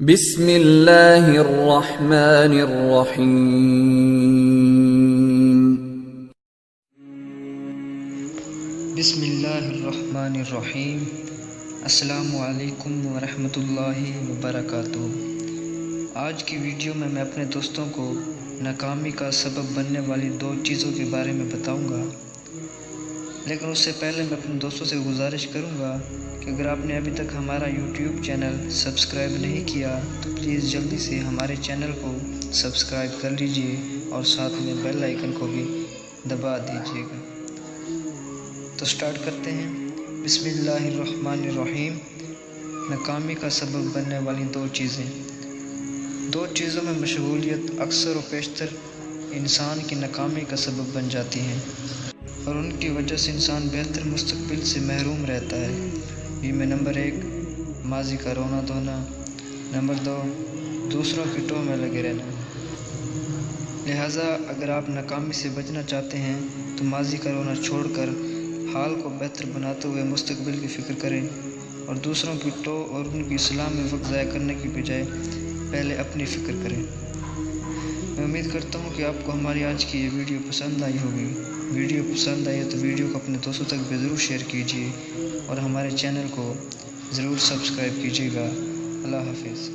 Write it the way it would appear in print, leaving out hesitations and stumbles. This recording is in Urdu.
بسم اللہ الرحمن الرحیم۔ بسم اللہ الرحمن الرحیم۔ السلام علیکم ورحمۃ اللہ وبرکاتہ۔ آج کی ویڈیو میں اپنے دوستوں کو ناکامی کا سبب بننے والی 2 چیزوں کے بارے میں بتاؤں گا، لیکن اس سے پہلے میں اپنے دوستوں سے گزارش کروں گا کہ اگر آپ نے ابھی تک ہمارا یوٹیوب چینل سبسکرائب نہیں کیا تو پلیز جلدی سے ہمارے چینل کو سبسکرائب کر لیجئے اور ساتھ میں بیل آئیکن کو بھی دبا دیجئے گا۔ تو سٹارٹ کرتے ہیں۔ بسم اللہ الرحمن الرحیم۔ ناکامی کا سبب بننے والی 2 چیزیں۔ 2 چیزوں میں مشغولیت اکثر و بیشتر انسان کی ناکامی کا سبب بن جاتی ہیں، اور ان کی وجہ سے انسان بہتر مستقبل سے محروم رہتا ہے۔ جن میں نمبر 1 ماضی کا رونا دھونا، نمبر 2 دوسروں کی ٹوہ میں لگے رہنا۔ لہٰذا اگر آپ ناکامی سے بچنا چاہتے ہیں تو ماضی کا رونا چھوڑ کر حال کو بہتر بناتے ہوئے مستقبل کی فکر کریں، اور دوسروں کی ٹوہ اور ان کی اصلاح میں وقت ضائع کرنے کی بجائے پہلے اپنی فکر کریں۔ میں امید کرتا ہوں کہ آپ کو ہماری آج کی یہ ویڈیو پسند آئی ہوگی۔ ویڈیو پسند آئی ہے تو ویڈیو کو اپنے دوستوں تک بھی ضرور شیئر کیجیے، اور ہمارے چینل کو ضرور سبسکرائب کیجیے گا۔ اللہ حافظ۔